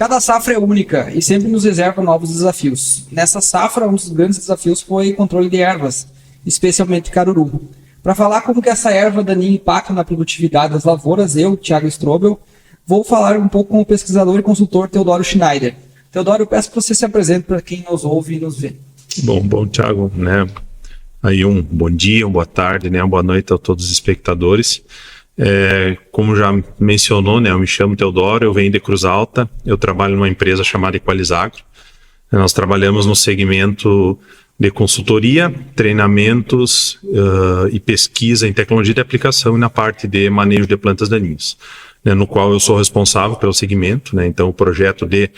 Cada safra é única e sempre nos reserva novos desafios. Nessa safra, um dos grandes desafios foi o controle de ervas, especialmente caruru. Para falar como que essa erva daninha impacta na produtividade das lavouras, eu, Thiago Strobel, vou falar um pouco com o pesquisador e consultor Teodoro Schneider. Teodoro, eu peço que você se apresente para quem nos ouve e nos vê. Bom, Thiago, né? Aí um bom dia, uma boa tarde, né? Uma boa noite a todos os espectadores. Como já mencionou, né? Eu me chamo Teodoro, eu venho de Cruz Alta, eu trabalho numa empresa chamada Equalizagro. Nós trabalhamos no segmento de consultoria, treinamentos e pesquisa em tecnologia de aplicação e na parte de manejo de plantas daninhas, né, no qual eu sou responsável pelo segmento, né, então o projeto de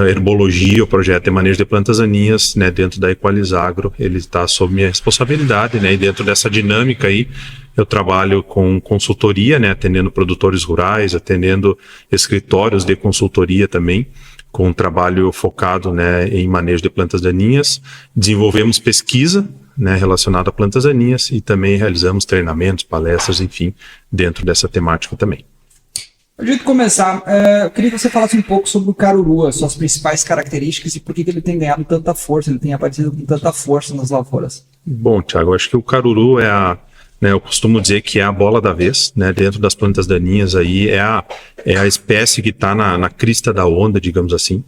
herbologia, o projeto de manejo de plantas daninhas, né, dentro da Equalizagro, ele está sob minha responsabilidade, né, e dentro dessa dinâmica aí, eu trabalho com consultoria, né, atendendo produtores rurais, atendendo escritórios de consultoria também, com um trabalho focado, né, em manejo de plantas daninhas. Desenvolvemos pesquisa, né, relacionada a plantas daninhas e também realizamos treinamentos, palestras, enfim, dentro dessa temática também. Para a gente começar, eu queria que você falasse um pouco sobre o caruru, as suas principais características e por que ele tem ganhado tanta força, ele tem aparecido com tanta força nas lavouras. Bom, Thiago, acho que o caruru eu costumo dizer que é a bola da vez, né, dentro das plantas daninhas aí, é a espécie que está na crista da onda, digamos assim,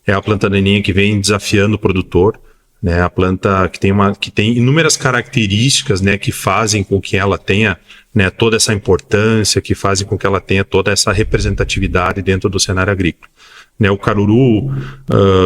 é a planta daninha que vem desafiando o produtor, né, a planta que tem inúmeras características, né, que fazem com que ela tenha, né, toda essa importância, que fazem com que ela tenha toda essa representatividade dentro do cenário agrícola. Né, o caruru,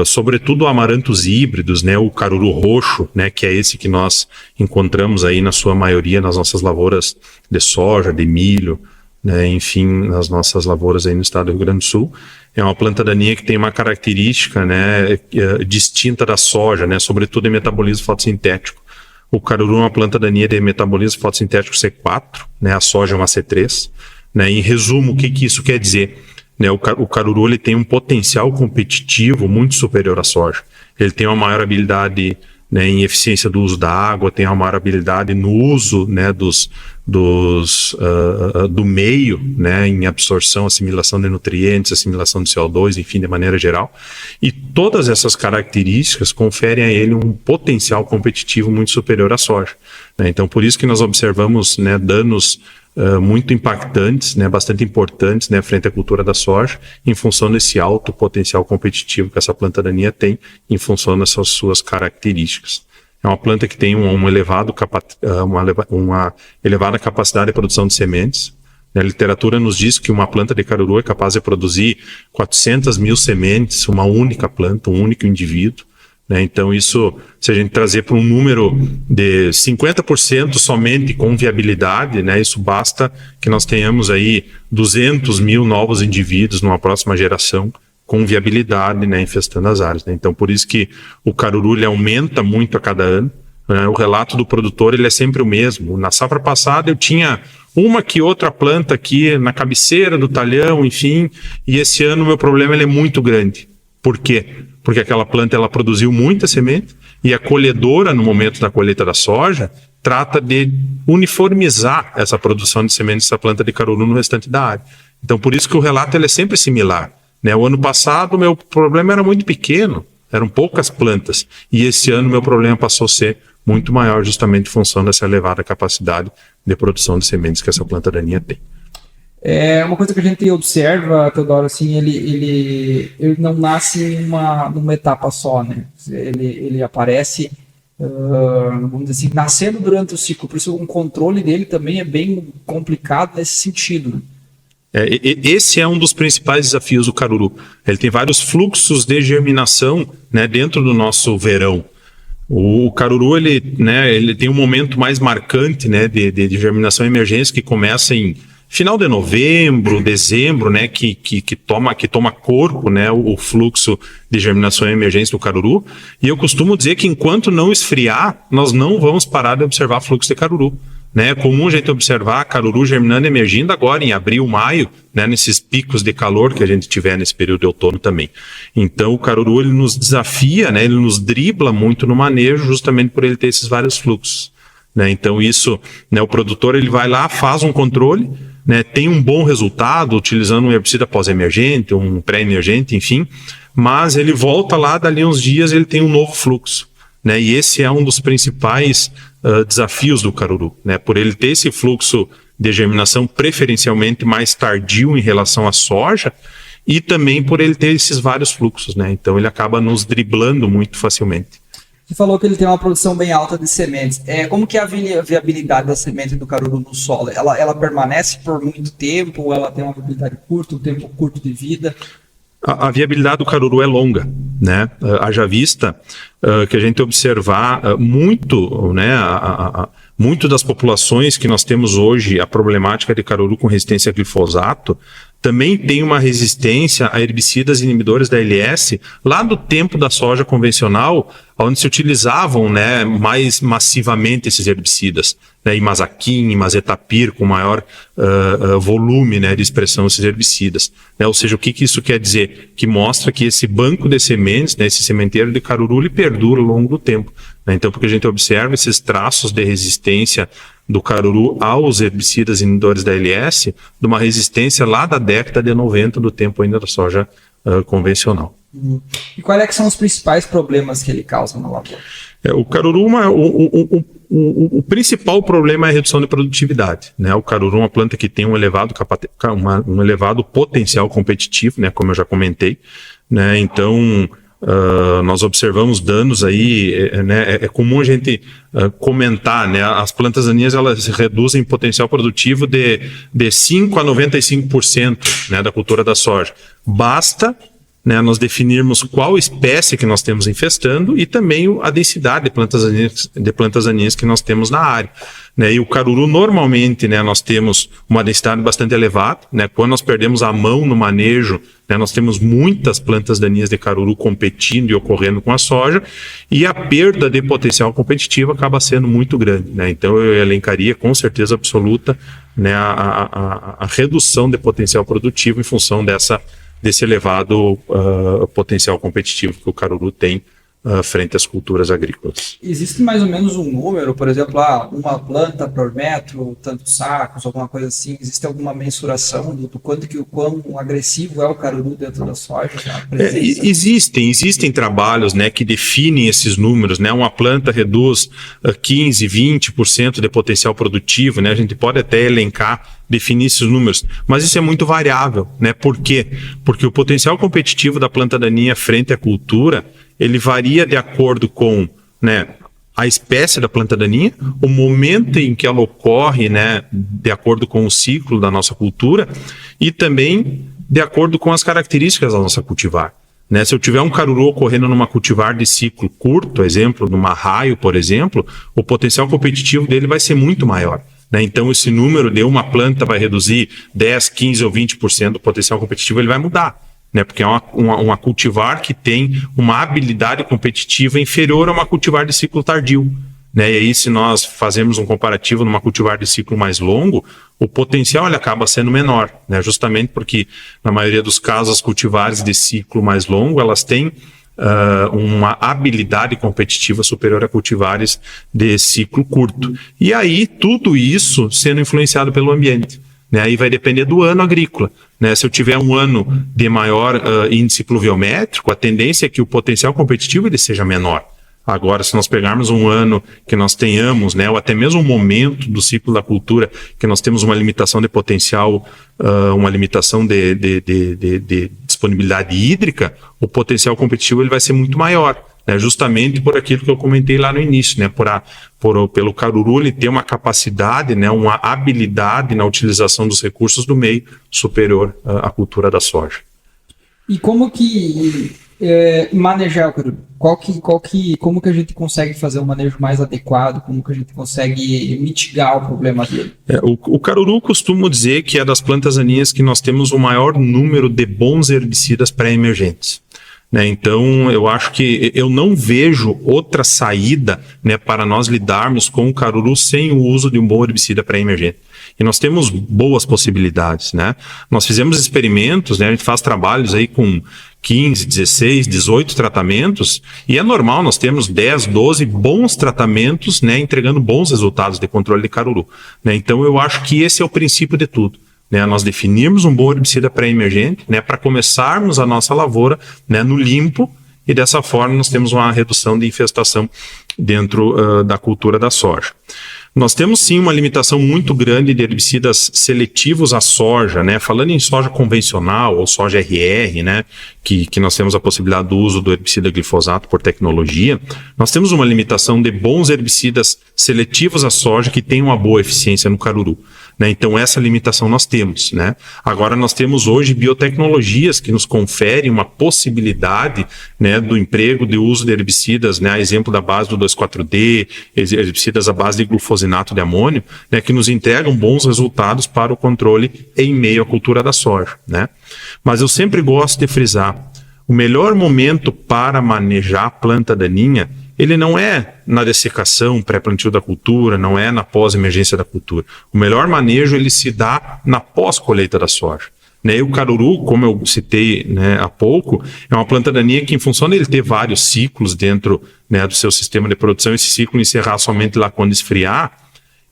sobretudo amarantos híbridos, né, o caruru roxo, né, que é esse que nós encontramos aí na sua maioria nas nossas lavouras de soja, de milho, né, enfim, nas nossas lavouras aí no estado do Rio Grande do Sul. É uma planta daninha que tem uma característica, né, distinta da soja, né, sobretudo em metabolismo fotossintético. O caruru é uma planta daninha de metabolismo fotossintético C4, né, a soja é uma C3. Né, em resumo, o que isso quer dizer? Né, o caruru ele tem um potencial competitivo muito superior à soja. Ele tem uma maior habilidade, né, em eficiência do uso da água, tem uma maior habilidade no uso, né, do meio, né, em absorção, assimilação de nutrientes, assimilação de CO2, enfim, de maneira geral. E todas essas características conferem a ele um potencial competitivo muito superior à soja. Né, então, por isso que nós observamos, né, danos muito impactantes, né, bastante importantes, né, frente à cultura da soja, em função desse alto potencial competitivo que essa planta daninha tem, em função dessas suas características. É uma planta que tem uma elevada capacidade de produção de sementes. A literatura nos diz que uma planta de caruru é capaz de produzir 400 mil sementes, uma única planta, um único indivíduo. Né? Então isso, se a gente trazer para um número de 50% somente com viabilidade, né? Isso basta que nós tenhamos aí 200 mil novos indivíduos numa próxima geração com viabilidade, né? Infestando as áreas. Né? Então por isso que o caruru ele aumenta muito a cada ano. Né? O relato do produtor ele é sempre o mesmo. Na safra passada eu tinha uma que outra planta aqui na cabeceira do talhão, enfim, e esse ano o meu problema ele é muito grande. Por quê? Porque aquela planta ela produziu muita semente e a colhedora, no momento da colheita da soja, trata de uniformizar essa produção de sementes dessa planta de caruru no restante da área. Então, por isso que o relato ele é sempre similar. Né? O ano passado, o meu problema era muito pequeno, eram poucas plantas. E esse ano, o meu problema passou a ser muito maior, justamente em função dessa elevada capacidade de produção de sementes que essa planta daninha tem. É uma coisa que a gente observa, Teodoro, assim, ele não nasce numa etapa só, né? Ele aparece, vamos dizer assim, nascendo durante o ciclo, por isso o controle dele também é bem complicado nesse sentido. Esse é um dos principais desafios do caruru. Ele tem vários fluxos de germinação, né, dentro do nosso verão. O caruru ele tem um momento mais marcante, né, de germinação e emergência que começa em final de novembro, dezembro, né, que toma corpo, né, o fluxo de germinação e emergência do caruru. E eu costumo dizer que enquanto não esfriar, nós não vamos parar de observar fluxo de caruru. Né, é comum a gente observar caruru germinando e emergindo agora em abril, maio, né, nesses picos de calor que a gente tiver nesse período de outono também. Então o caruru ele nos desafia, né, ele nos dribla muito no manejo justamente por ele ter esses vários fluxos. Né, então isso, né, o produtor ele vai lá, faz um controle, né, tem um bom resultado utilizando um herbicida pós-emergente, um pré-emergente, enfim, mas ele volta lá, dali uns dias ele tem um novo fluxo, né, e esse é um dos principais desafios do caruru, né, por ele ter esse fluxo de germinação preferencialmente mais tardio em relação à soja, e também por ele ter esses vários fluxos, né, então ele acaba nos driblando muito facilmente. Você falou que ele tem uma produção bem alta de sementes. Como que é a viabilidade da semente do caruru no solo? Ela permanece por muito tempo? Ou ela tem uma viabilidade curta, um tempo curto de vida? A viabilidade do caruru é longa, né? Haja vista que a gente observar muito, né? Muito das populações que nós temos hoje, a problemática de caruru com resistência a glifosato, também tem uma resistência a herbicidas inibidores da LS lá do tempo da soja convencional, onde se utilizavam, né, mais massivamente esses herbicidas, né, imazaquim, imazetapir, com maior volume, né, de expressão desses herbicidas. Né, ou seja, o que isso quer dizer? Que mostra que esse banco de sementes, né, esse sementeiro de caruru, ele perdura ao longo do tempo. Né, então, porque a gente observa esses traços de resistência do caruru aos herbicidas inibidores da LS, de uma resistência lá da década de 90, do tempo ainda da soja convencional. E quais que são os principais problemas que ele causa na lavoura? O caruru, o principal problema é a redução de produtividade. Né? O caruru é uma planta que tem um elevado potencial competitivo, né? Como eu já comentei. Né? Então, nós observamos danos aí, né? É comum a gente comentar, né? As plantas daninhas, elas reduzem o potencial produtivo de 5% a 95%, né? Da cultura da soja. Basta, né, nós definirmos qual espécie que nós temos infestando e também a densidade de plantas daninhas que nós temos na área. Né, e o caruru, normalmente, né, nós temos uma densidade bastante elevada. Né, quando nós perdemos a mão no manejo, né, nós temos muitas plantas daninhas de caruru competindo e ocorrendo com a soja, e a perda de potencial competitivo acaba sendo muito grande. Né, então eu elencaria com certeza absoluta, né, a redução de potencial produtivo em função desse elevado potencial competitivo que o caruru tem frente às culturas agrícolas. Existe mais ou menos um número, por exemplo, uma planta por metro, tantos sacos, alguma coisa assim? Existe alguma mensuração do quão agressivo é o caruru dentro da soja? Existem trabalhos, né, que definem esses números. Né? Uma planta reduz 15%, 20% de potencial produtivo. Né? A gente pode até elencar, definir esses números, mas isso é muito variável. Né? Por quê? Porque o potencial competitivo da planta daninha frente à cultura, ele varia de acordo com, né, a espécie da planta daninha, o momento em que ela ocorre, né, de acordo com o ciclo da nossa cultura e também de acordo com as características da nossa cultivar. Né? Se eu tiver um caruru ocorrendo numa cultivar de ciclo curto, exemplo, numa raio, por exemplo, o potencial competitivo dele vai ser muito maior. Né? Então, esse número de uma planta vai reduzir 10%, 15% ou 20% do potencial competitivo, ele vai mudar. Né, porque é uma cultivar que tem uma habilidade competitiva inferior a uma cultivar de ciclo tardio. Né, e aí, se nós fazemos um comparativo numa cultivar de ciclo mais longo, o potencial ele acaba sendo menor, né, justamente porque, na maioria dos casos, as cultivares de ciclo mais longo, elas têm uma habilidade competitiva superior a cultivares de ciclo curto. E aí, tudo isso sendo influenciado pelo ambiente. Né, aí vai depender do ano agrícola. Né, se eu tiver um ano de maior índice pluviométrico, a tendência é que o potencial competitivo ele seja menor. Agora, se nós pegarmos um ano que nós tenhamos, né, ou até mesmo um momento do ciclo da cultura que nós temos uma limitação de potencial, uma limitação de disponibilidade hídrica, o potencial competitivo ele vai ser muito maior. Né, justamente por aquilo que eu comentei lá no início, né, pelo caruru ele ter uma capacidade, né, uma habilidade na utilização dos recursos do meio superior à cultura da soja. E como que manejar o caruru? Como que a gente consegue fazer um manejo mais adequado? Como que a gente consegue mitigar o problema dele? O caruru costumo dizer que é das plantas daninhas que nós temos o maior número de bons herbicidas pré-emergentes. Né, então, eu acho que eu não vejo outra saída, né, para nós lidarmos com o caruru sem o uso de um bom herbicida pré-emergente. E nós temos boas possibilidades. Né? Nós fizemos experimentos, né, a gente faz trabalhos aí com 15, 16, 18 tratamentos, e é normal nós termos 10, 12 bons tratamentos, né, entregando bons resultados de controle de caruru. Né? Então, eu acho que esse é o princípio de tudo. né, nós definirmos um bom herbicida pré-emergente, né, para começarmos a nossa lavoura, né, no limpo, e dessa forma nós temos uma redução de infestação dentro da cultura da soja. Nós temos sim uma limitação muito grande de herbicidas seletivos à soja, né? Falando em soja convencional ou soja RR, né? Que nós temos a possibilidade do uso do herbicida glifosato por tecnologia, nós temos uma limitação de bons herbicidas seletivos à soja que tenham uma boa eficiência no caruru, né? Então essa limitação nós temos, né? Agora nós temos hoje biotecnologias que nos conferem uma possibilidade, né, do emprego de uso de herbicidas, né? A exemplo da base do 2,4-D, herbicidas à base de glufosinato de amônio, né, que nos entregam bons resultados para o controle em meio à cultura da soja, né? Mas eu sempre gosto de frisar, o melhor momento para manejar a planta daninha, ele não é na dessecação pré-plantio da cultura, não é na pós-emergência da cultura. O melhor manejo ele se dá na pós-colheita da soja, né? E o caruru, como eu citei, né, há pouco, é uma planta daninha que, em função de ele ter vários ciclos dentro, né, do seu sistema de produção, esse ciclo encerrar somente lá quando esfriar,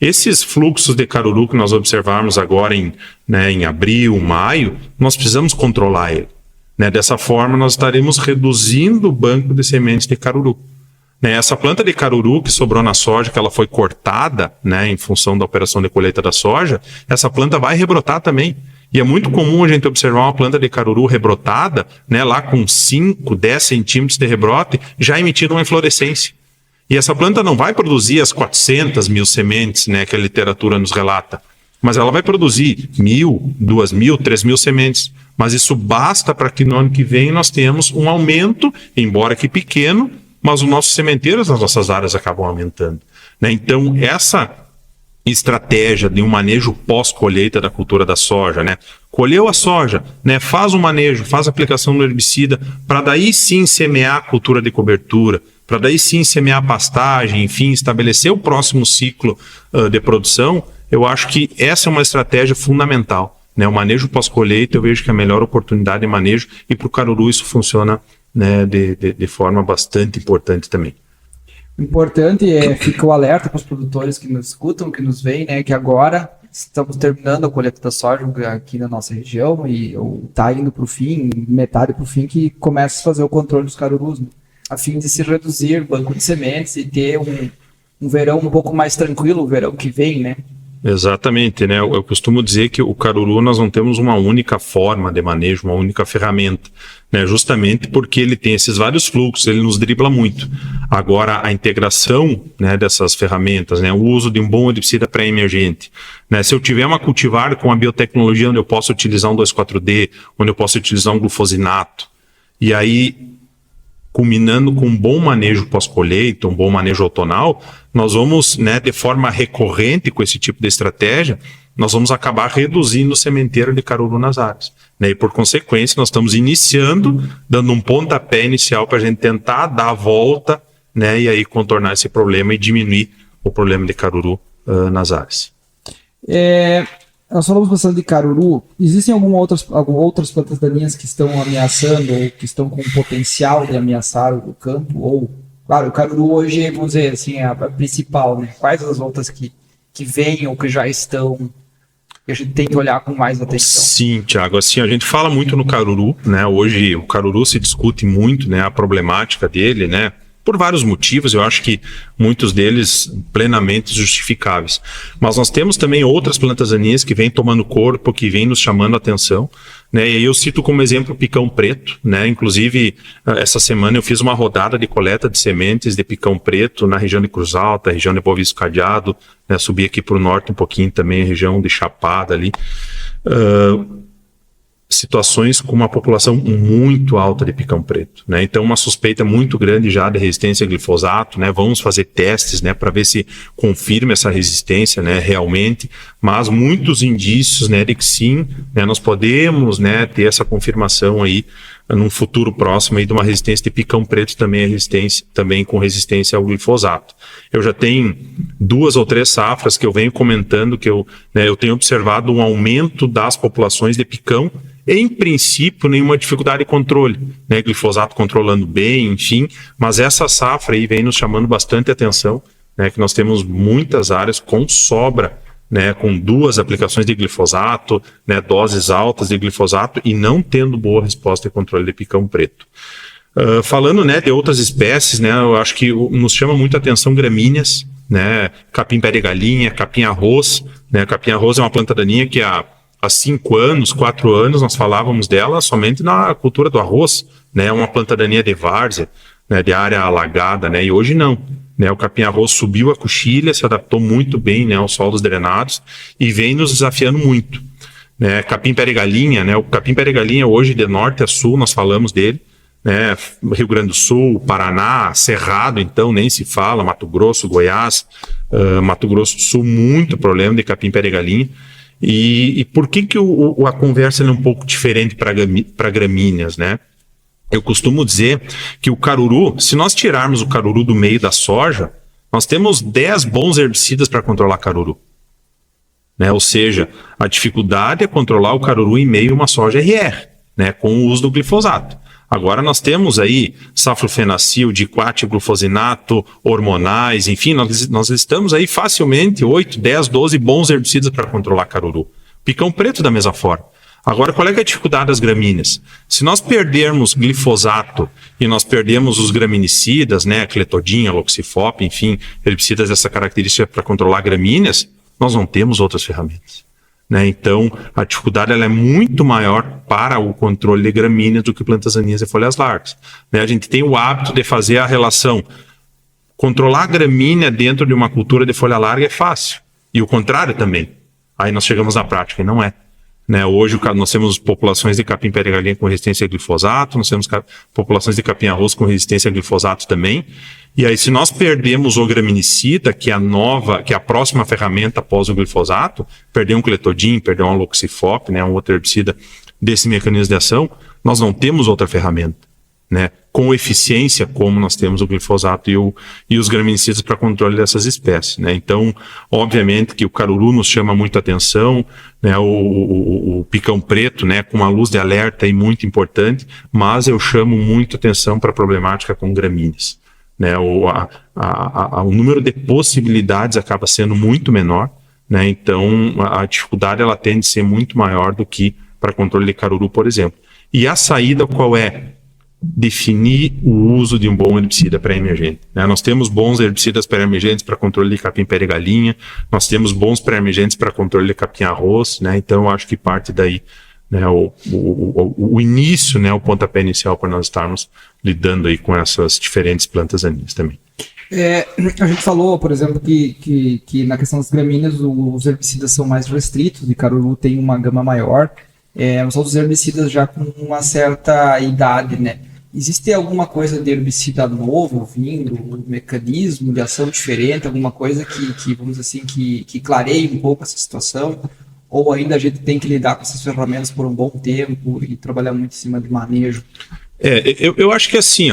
esses fluxos de caruru que nós observarmos agora em abril, maio, nós precisamos controlar ele, né? Dessa forma, nós estaremos reduzindo o banco de sementes de caruru. Essa planta de caruru que sobrou na soja, que ela foi cortada, né, em função da operação de colheita da soja, essa planta vai rebrotar também. E é muito comum a gente observar uma planta de caruru rebrotada, né, lá com 5, 10 centímetros de rebrote, já emitindo uma inflorescência. E essa planta não vai produzir as 400 mil sementes, né, que a literatura nos relata, mas ela vai produzir 1.000, 2.000, 3.000 sementes. Mas isso basta para que no ano que vem nós tenhamos um aumento, embora que pequeno, mas os nossos sementeiros nas nossas áreas acabam aumentando, né? Então, essa estratégia de um manejo pós-colheita da cultura da soja, né? Colheu a soja, né? Faz o manejo, faz a aplicação do herbicida, para daí sim semear a cultura de cobertura, para daí sim semear a pastagem, enfim, estabelecer o próximo ciclo de produção. Eu acho que essa é uma estratégia fundamental, né? O manejo pós-colheita, eu vejo que é a melhor oportunidade de manejo, e para o caruru isso funciona, né, de forma bastante importante também. Importante fica o alerta para os produtores que nos escutam, que nos veem, né, que agora estamos terminando a colheita da soja aqui na nossa região e está indo para o fim, metade para o fim, que começa a fazer o controle dos carurus, né, a fim de se reduzir o banco de sementes e ter um verão um pouco mais tranquilo, o verão que vem, né? Exatamente, né? Eu costumo dizer que o caruru nós não temos uma única forma de manejo, uma única ferramenta, né? Justamente porque ele tem esses vários fluxos, ele nos dribla muito. Agora, a integração, né, dessas ferramentas, né, o uso de um bom herbicida pré-emergente, né? Se eu tiver uma cultivar com a biotecnologia onde eu posso utilizar um 2,4-D, onde eu posso utilizar um glufosinato, e aí culminando com um bom manejo pós-colheita, um bom manejo outonal, nós vamos, né, de forma recorrente com esse tipo de estratégia, nós vamos acabar reduzindo o sementeiro de caruru nas áreas, né? E por consequência nós estamos iniciando, dando um pontapé inicial para a gente tentar dar a volta, né, e aí contornar esse problema e diminuir o problema de caruru nas áreas. Nós falamos bastante de caruru. Existem algumas outras plantas daninhas que estão ameaçando ou que estão com potencial de ameaçar o campo? Ou, claro, o caruru hoje, vamos dizer assim, é a principal, né? Quais as outras que vêm ou que já estão, que a gente tem que olhar com mais atenção? Sim, Thiago, assim, a gente fala muito no caruru, né? Hoje o caruru se discute muito, né, a problemática dele, né? Por vários motivos, eu acho que muitos deles plenamente justificáveis. Mas nós temos também outras plantas daninhas que vêm tomando corpo, que vêm nos chamando a atenção, né? E aí eu cito como exemplo o picão preto, né? Inclusive, essa semana eu fiz uma rodada de coleta de sementes de picão preto na região de Cruz Alta, região de Boa Vista Cadeado, né? Subi aqui para o norte um pouquinho também, região de Chapada ali. Situações com uma população muito alta de picão preto, né? Então uma suspeita muito grande já de resistência a glifosato, né? Vamos fazer testes, né, para ver se confirma essa resistência, né, realmente, mas muitos indícios, né, de que sim, né, nós podemos, né, ter essa confirmação aí num futuro próximo aí de uma resistência de picão preto também com resistência ao glifosato. Eu já tenho 2 ou 3 safras que eu venho comentando que eu tenho observado um aumento das populações de picão. Em princípio, nenhuma dificuldade de controle, né? Glifosato controlando bem, enfim, mas essa safra aí vem nos chamando bastante atenção, né? Que nós temos muitas áreas com sobra, né, com 2 aplicações de glifosato, né, doses altas de glifosato e não tendo boa resposta e controle de picão preto. Falando, né, de outras espécies, né, eu acho que nos chama muito a atenção gramíneas, né, capim pé de galinha, capim arroz, né, capim arroz é uma planta daninha que há 5 anos, 4 anos nós falávamos dela somente na cultura do arroz, né, uma planta daninha de várzea, né, de área alagada, né, e hoje não, né, o capim arroz subiu a coxilha, se adaptou muito bem, né, aos solos drenados e vem nos desafiando muito, né, capim pé de galinha, né, o capim pé de galinha hoje de norte a sul nós falamos dele, né, Rio Grande do Sul, Paraná, Cerrado, então nem se fala, Mato Grosso, Goiás, Mato Grosso do Sul, muito problema de capim pé de galinha. E por que a conversa é um pouco diferente para gramíneas, né? Eu costumo dizer que o caruru, se nós tirarmos o caruru do meio da soja, nós temos 10 bons herbicidas para controlar caruru. Né? Ou seja, a dificuldade é controlar o caruru em meio a uma soja RR, né? Com o uso do glifosato. Agora nós temos aí saflofenacil, diquat, glufosinato, hormonais, enfim, nós estamos aí facilmente 8, 10, 12 bons herbicidas para controlar caruru. Picão preto da mesma forma. Agora, qual é a dificuldade das gramíneas? Se nós perdermos glifosato e nós perdemos os graminicidas, né, cletodinha, loxifop, enfim, herbicidas dessa característica para controlar gramíneas, nós não temos outras ferramentas. Né? Então, a dificuldade ela é muito maior para o controle de gramíneas do que plantas daninhas e folhas largas. Né? A gente tem o hábito de fazer a relação. Controlar a gramínea dentro de uma cultura de folha larga é fácil. E o contrário também. Aí nós chegamos na prática e não é. Né? Hoje nós temos populações de capim pé de galinha com resistência a glifosato, nós temos populações de capim arroz com resistência a glifosato também. E aí, se nós perdemos o graminicida, que é a próxima ferramenta após o glifosato, perder um cletodin, perder um loxifop, né, um outro herbicida desse mecanismo de ação, nós não temos outra ferramenta, né, com eficiência como nós temos o glifosato e os graminicidas para controle dessas espécies. Né. Então, obviamente que o caruru nos chama muito a atenção, né, o picão preto, né, com uma luz de alerta aí muito importante, mas eu chamo muito atenção para a problemática com gramíneas. Né, o número de possibilidades acaba sendo muito menor, né, então a dificuldade ela tende a ser muito maior do que para controle de caruru, por exemplo. E a saída qual é? Definir o uso de um bom herbicida pré-emergente. Né? Nós temos bons herbicidas pré-emergentes para controle de capim pé de galinha, nós temos bons pré-emergentes para controle de capim arroz, né, então eu acho que parte daí, né, o início, né, o pontapé inicial para nós estarmos lidando aí com essas diferentes plantas daninhas também. A gente falou, por exemplo, que na questão das gramíneas os herbicidas são mais restritos e caruru tem uma gama maior, os outros herbicidas já com uma certa idade, né? Existe alguma coisa de herbicida novo vindo, um mecanismo de ação diferente, alguma coisa que vamos dizer assim, que clareie um pouco essa situação? Ou ainda a gente tem que lidar com essas ferramentas por um bom tempo e trabalhar muito em cima de manejo? Eu acho que assim,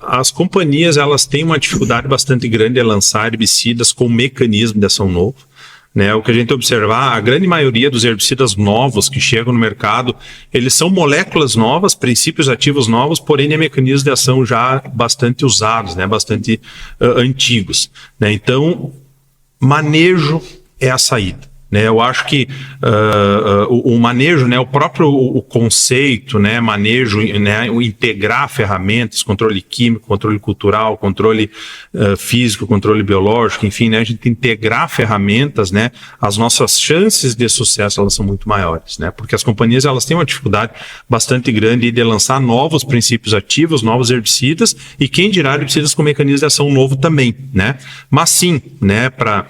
as companhias elas têm uma dificuldade bastante grande em lançar herbicidas com mecanismo de ação novo. Né, o que a gente observar, a grande maioria dos herbicidas novos que chegam no mercado, eles são moléculas novas, princípios ativos novos, porém de mecanismos de ação já bastante usados, né, bastante antigos. Né, então, manejo é a saída. Né, eu acho que o manejo, né, o próprio conceito, né, manejo, né, o integrar ferramentas, controle químico, controle cultural, controle físico, controle biológico, enfim, né, a gente integrar ferramentas, né, as nossas chances de sucesso elas são muito maiores, né, porque as companhias elas têm uma dificuldade bastante grande de lançar novos princípios ativos, novos herbicidas e quem dirá herbicidas com mecanismo de ação novo também, né, mas sim, né, para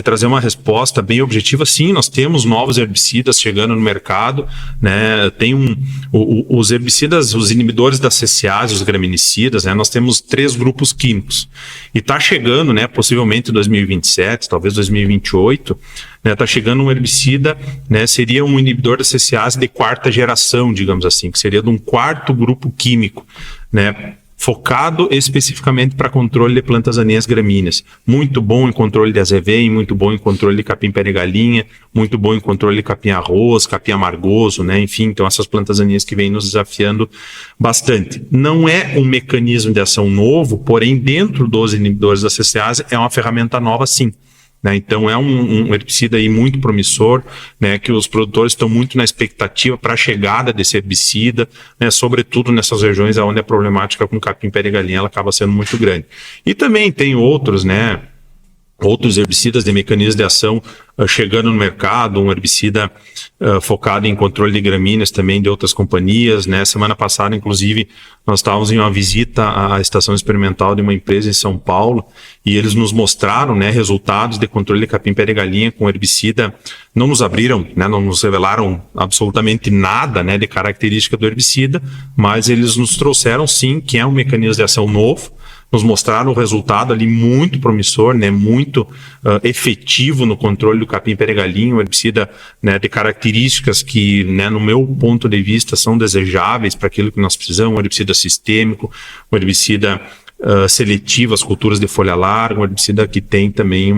trazer uma resposta bem objetiva, sim, nós temos novos herbicidas chegando no mercado, né, tem os herbicidas, os inibidores da CCase, os graminicidas, né, nós temos 3 grupos químicos, e está chegando, né, possivelmente em 2027, talvez 2028, né, está chegando um herbicida, né, seria um inibidor da CCase de 4ª geração, digamos assim, que seria de um 4º grupo químico, né, focado especificamente para controle de plantas daninhas gramíneas. Muito bom em controle de azevém, muito bom em controle de capim pé de galinha, muito bom em controle de capim arroz, capim amargoso, né? Enfim, então essas plantas daninhas que vêm nos desafiando bastante. Não é um mecanismo de ação novo, porém dentro dos inibidores da CCase é uma ferramenta nova sim. né? Então é um herbicida aí muito promissor, né, que os produtores estão muito na expectativa para a chegada desse herbicida, né, sobretudo nessas regiões onde a problemática com capim pé de galinha ela acaba sendo muito grande. E também tem outros, né, outros herbicidas de mecanismo de ação chegando no mercado, um herbicida focado em controle de gramíneas também de outras companhias, né? Semana passada, inclusive, nós estávamos em uma visita à estação experimental de uma empresa em São Paulo e eles nos mostraram, né, resultados de controle de capim pé de galinha com herbicida. Não nos abriram, né, não nos revelaram absolutamente nada, né, de característica do herbicida, mas eles nos trouxeram sim que é um mecanismo de ação novo, nos mostraram o resultado ali muito promissor, né, muito efetivo no controle do capim pé de galinha, um herbicida, né, de características que, né, no meu ponto de vista, são desejáveis para aquilo que nós precisamos, um herbicida sistêmico, um herbicida seletivo às culturas de folha larga, um herbicida que tem também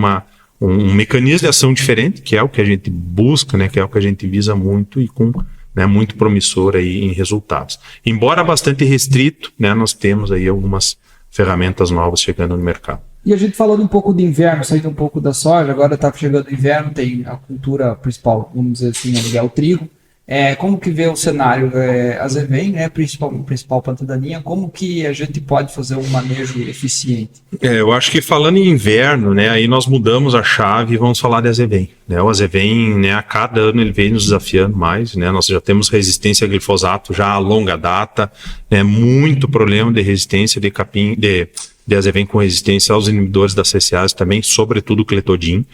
um mecanismo de ação diferente, que é o que a gente busca, né, que é o que a gente visa muito e com, né, muito promissor aí em resultados. Embora bastante restrito, né, nós temos aí algumas ferramentas novas chegando no mercado. E a gente falando um pouco de inverno, saindo um pouco da soja, agora está chegando o inverno, tem a cultura principal, vamos dizer assim, é o trigo. Como que vê o cenário? A Azevém, né, principal planta daninha, como que a gente pode fazer um manejo eficiente? Eu acho que falando em inverno, né, aí nós mudamos a chave e vamos falar de Azevém. Né? O Azevém, né, a cada ano ele vem nos desafiando mais, né? Nós já temos resistência a glifosato já a longa data, né, muito problema de resistência de capim, de Azevém com resistência aos inibidores da CCase também, sobretudo o cletodin.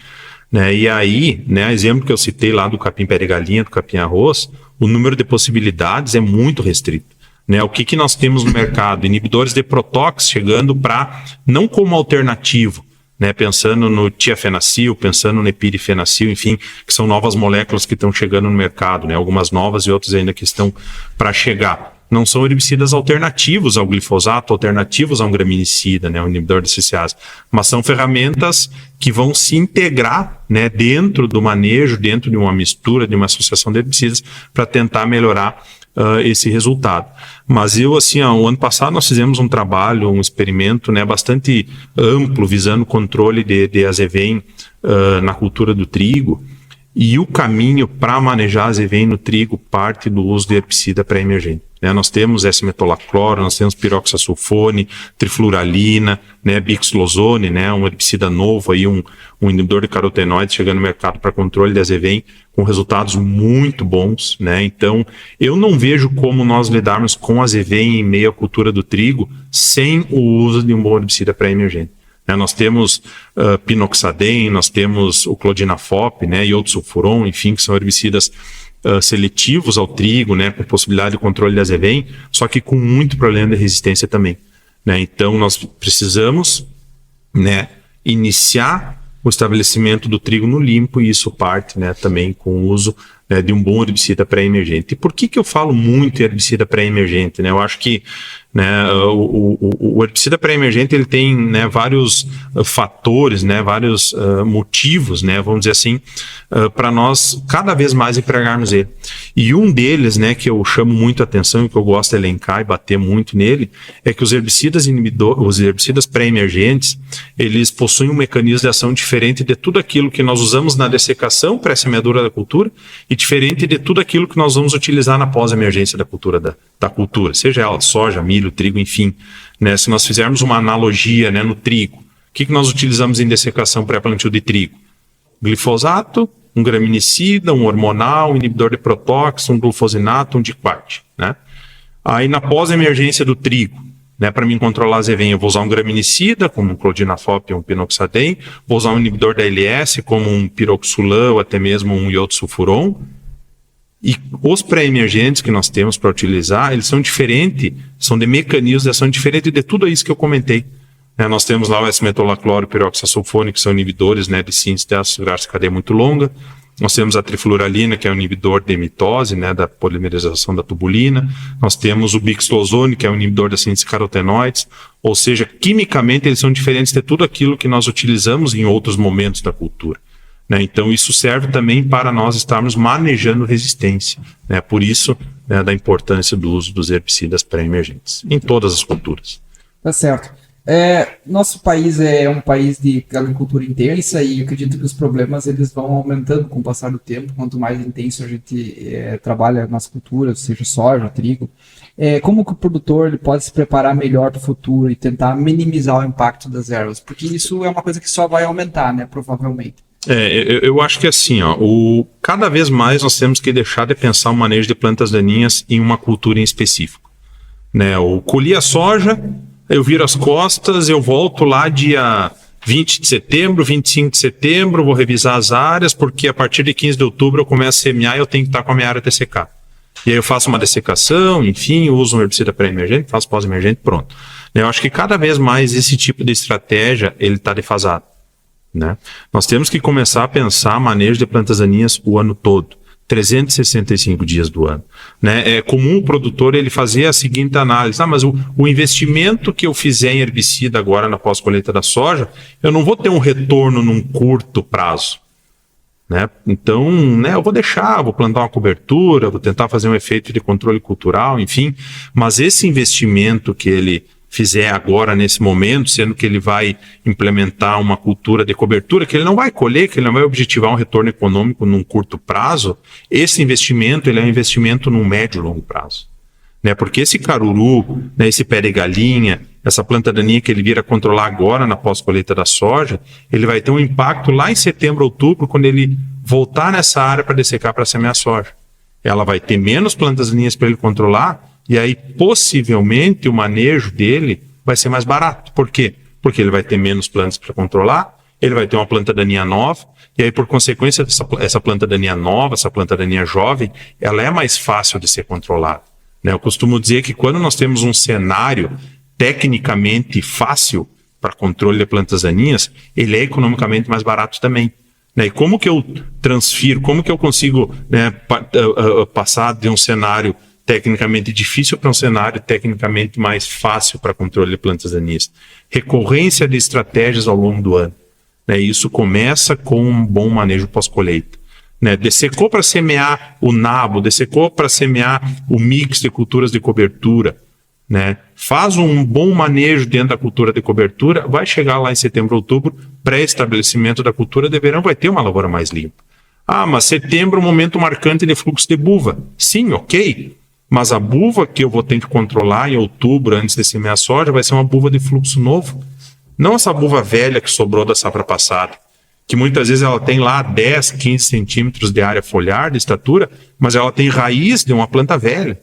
Né, e aí, né, exemplo que eu citei lá do capim pé de galinha, do capim arroz, o número de possibilidades é muito restrito. Né, o que nós temos no mercado? Inibidores de protox chegando para, não como alternativo, né, pensando no tiafenacil, pensando no epirifenacil, enfim, que são novas moléculas que estão chegando no mercado, né, algumas novas e outras ainda que estão para chegar. Não são herbicidas alternativos ao glifosato, alternativos a um graminicida, né, um inibidor de CCase, mas são ferramentas que vão se integrar, né, dentro do manejo, dentro de uma mistura, de uma associação de herbicidas, para tentar melhorar esse resultado. Mas o ano passado nós fizemos um trabalho, um experimento, né, bastante amplo, visando o controle de Azevém na cultura do trigo. E o caminho para manejar Azevém no trigo parte do uso de herbicida pré-emergente. Né? Nós temos S-metolacloro, nós temos piroxasulfone, trifluralina, né, bixlozone, né, um herbicida novo, aí, um inibidor de carotenoides chegando no mercado para controle de Azevém com resultados muito bons. Né? Então, eu não vejo como nós lidarmos com Azevém em meio à cultura do trigo sem o uso de um bom herbicida pré-emergente. Nós temos pinoxadem, nós temos o clodinafop, né, e outro sulfuron, enfim, que são herbicidas seletivos ao trigo, né, com possibilidade de controle de Azevém, só que com muito problema de resistência também. Né? Então, nós precisamos, né, iniciar o estabelecimento do trigo no limpo, e isso parte, né, também com o uso, né, de um bom herbicida pré-emergente. E por que eu falo muito em herbicida pré-emergente? Né? Eu acho que, né, o herbicida pré-emergente ele tem, né, vários fatores, né, vários motivos, né, vamos dizer assim, para nós cada vez mais empregarmos ele. E um deles, né, que eu chamo muito a atenção e que eu gosto de elencar e bater muito nele, é que os herbicidas pré-emergentes, eles possuem um mecanismo de ação diferente de tudo aquilo que nós usamos na dessecação pré-semeadura da cultura e diferente de tudo aquilo que nós vamos utilizar na pós-emergência da cultura, da cultura, seja ela soja, milho, trigo, enfim. Né? Se nós fizermos uma analogia, né, no trigo, o que nós utilizamos em dessecação pré-plantio de trigo? Glifosato, um graminicida, um hormonal, um inibidor de protox, um glufosinato, um diquat. Né? Aí na pós-emergência do trigo, né, para mim controlar a Azevém, eu vou usar um graminicida, como um clodinafop ou um pinoxadem, vou usar um inibidor da LS, como um piroxulan ou até mesmo um iodosulfuron. E os pré-emergentes que nós temos para utilizar, eles são diferentes, são de mecanismos de ação diferentes de tudo isso que eu comentei. Nós temos lá o S-metolacloro e o piroxasulfone, que são inibidores, né, de síntese de ácido graxo de cadeia muito longa. Nós temos a trifluralina, que é um inibidor de mitose, né, da polimerização da tubulina. Nós temos o bixlozone, que é um inibidor da síntese de carotenoides. Ou seja, quimicamente eles são diferentes de tudo aquilo que nós utilizamos em outros momentos da cultura. Né? Então, isso serve também para nós estarmos manejando resistência. Né? Por isso, né, da importância do uso dos herbicidas pré-emergentes em todas as culturas. Tá certo. Nosso país é um país de agricultura intensa e eu acredito que os problemas eles vão aumentando com o passar do tempo, quanto mais intenso a gente trabalha nas culturas, seja soja, trigo. Como que o produtor ele pode se preparar melhor para o futuro e tentar minimizar o impacto das ervas? Porque isso é uma coisa que só vai aumentar, né, provavelmente. Eu acho que assim, cada vez mais nós temos que deixar de pensar o manejo de plantas daninhas em uma cultura em específico. Né? Eu colhi a soja, eu viro as costas, eu volto lá dia 20 de setembro, 25 de setembro, vou revisar as áreas, porque a partir de 15 de outubro eu começo a semear e eu tenho que estar com a minha área TCK. E aí eu faço uma dessecação, enfim, uso um herbicida pré-emergente, faço pós-emergente, pronto. Eu acho que cada vez mais esse tipo de estratégia ele está defasado. Né? Nós temos que começar a pensar manejo de plantas daninhas o ano todo. 365 dias do ano. Né? É comum o produtor ele fazer a seguinte análise. Mas o investimento que eu fizer em herbicida agora na pós-colheita da soja, eu não vou ter um retorno num curto prazo. Né? Então, eu vou vou plantar uma cobertura, vou tentar fazer um efeito de controle cultural, enfim. Mas esse investimento que ele fizer agora nesse momento, sendo que ele vai implementar uma cultura de cobertura, que ele não vai colher, que ele não vai objetivar um retorno econômico num curto prazo, esse investimento ele é um investimento num médio e longo prazo. Né? Porque esse caruru, né, esse pé de galinha, essa planta daninha que ele vira controlar agora na pós-colheita da soja, ele vai ter um impacto lá em setembro, outubro, quando ele voltar nessa área para dessecar para semear soja. Ela vai ter menos plantas daninhas para ele controlar, e aí, possivelmente, o manejo dele vai ser mais barato. Por quê? Porque ele vai ter menos plantas para controlar, ele vai ter uma planta daninha nova, e aí, por consequência, essa planta daninha nova, essa planta daninha jovem, ela é mais fácil de ser controlada. Né? Eu costumo dizer que quando nós temos um cenário tecnicamente fácil para controle de plantas daninhas, ele é economicamente mais barato também. Né? E como que eu transfiro, como que eu consigo passar de um cenário tecnicamente difícil para um cenário tecnicamente mais fácil para controle de plantas daninhas? Recorrência de estratégias ao longo do ano. Né? Isso começa com um bom manejo pós-colheita. Né? Dessecou para semear o nabo, dessecou para semear o mix de culturas de cobertura. Né? Faz um bom manejo dentro da cultura de cobertura, vai chegar lá em setembro, outubro, pré-estabelecimento da cultura de verão, vai ter uma lavoura mais limpa. Mas setembro é um momento marcante de fluxo de buva. Sim, ok. Mas a buva que eu vou ter que controlar em outubro, antes de semear a soja, vai ser uma buva de fluxo novo. Não essa buva velha que sobrou da safra passada, que muitas vezes ela tem lá 10, 15 centímetros de área foliar, de estatura, mas ela tem raiz de uma planta velha.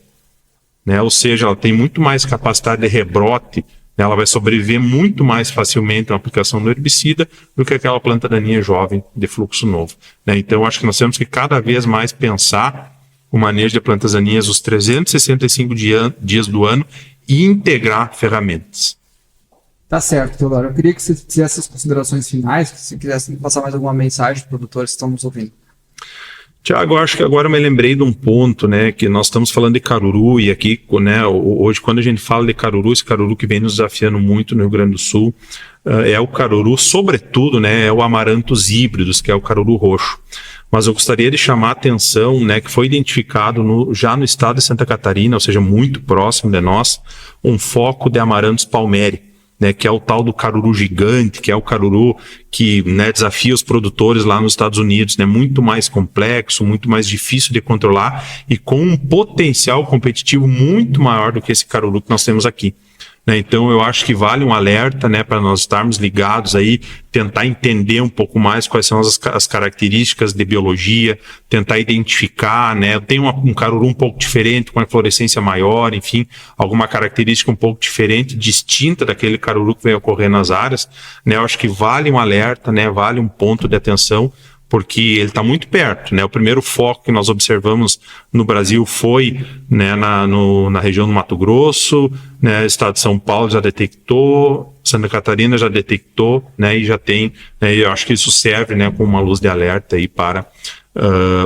Né? Ou seja, ela tem muito mais capacidade de rebrote, né? Ela vai sobreviver muito mais facilmente na aplicação do herbicida do que aquela planta daninha jovem de fluxo novo. Né? Então, eu acho que nós temos que cada vez mais pensar o manejo de plantas daninhas os 365 dias do ano e integrar ferramentas. Tá certo, Teodoro. Eu queria que você fizesse as considerações finais, se você quisesse passar mais alguma mensagem para os produtores que estão nos ouvindo. Tiago, acho que agora eu me lembrei de um ponto, né, que nós estamos falando de caruru e aqui, né, hoje quando a gente fala de caruru, esse caruru que vem nos desafiando muito no Rio Grande do Sul, é o caruru, sobretudo, né, é o amaranthus híbridos, que é o caruru roxo. Mas eu gostaria de chamar a atenção, né, que foi identificado já no estado de Santa Catarina, ou seja, muito próximo de nós, um foco de amaranthus palmeri, né, que é o tal do caruru gigante, que é o caruru que, né, desafia os produtores lá nos Estados Unidos, né, muito mais complexo, muito mais difícil de controlar e com um potencial competitivo muito maior do que esse caruru que nós temos aqui. Né, então eu acho que vale um alerta, né, para nós estarmos ligados aí, tentar entender um pouco mais quais são as características de biologia, tentar identificar, né, eu tenho um caruru um pouco diferente, com a inflorescência maior, enfim, alguma característica um pouco diferente, distinta daquele caruru que vem ocorrer nas áreas, né, eu acho que vale um alerta, né, vale um ponto de atenção, porque ele está muito perto, né? O primeiro foco que nós observamos no Brasil foi, né, na região do Mato Grosso, né, o estado de São Paulo já detectou, Santa Catarina já detectou, né, e já tem, né, e eu acho que isso serve, né, como uma luz de alerta aí para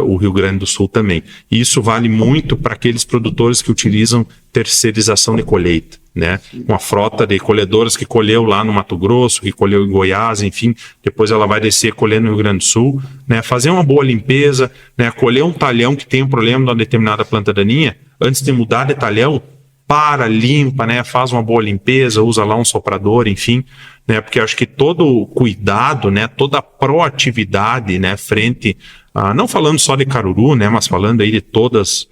o Rio Grande do Sul também. E isso vale muito para aqueles produtores que utilizam terceirização de colheita, né? Uma frota de colhedoras que colheu lá no Mato Grosso, que colheu em Goiás, enfim, depois ela vai descer colher no Rio Grande do Sul, né? Fazer uma boa limpeza, né? Colher um talhão que tem um problema de uma determinada planta daninha, antes de mudar de talhão, para, limpa, né? Faz uma boa limpeza, usa lá um soprador, enfim, né? Porque eu acho que todo o cuidado, né? Toda a proatividade, né? Frente a, não falando só de caruru, né? Mas falando aí de todas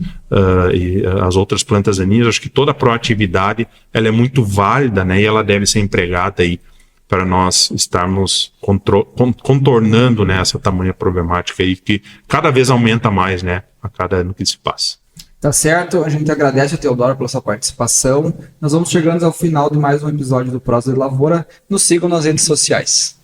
as outras plantas daninhas, acho que toda a proatividade, ela é muito válida, né? E ela deve ser empregada aí para nós estarmos contornando, né, essa tamanha problemática aí que cada vez aumenta mais, né, a cada ano que se passa. Tá certo, a gente agradece ao Teodoro pela sua participação. Nós vamos chegando ao final de mais um episódio do Prosa de Lavoura. Nos sigam nas redes sociais.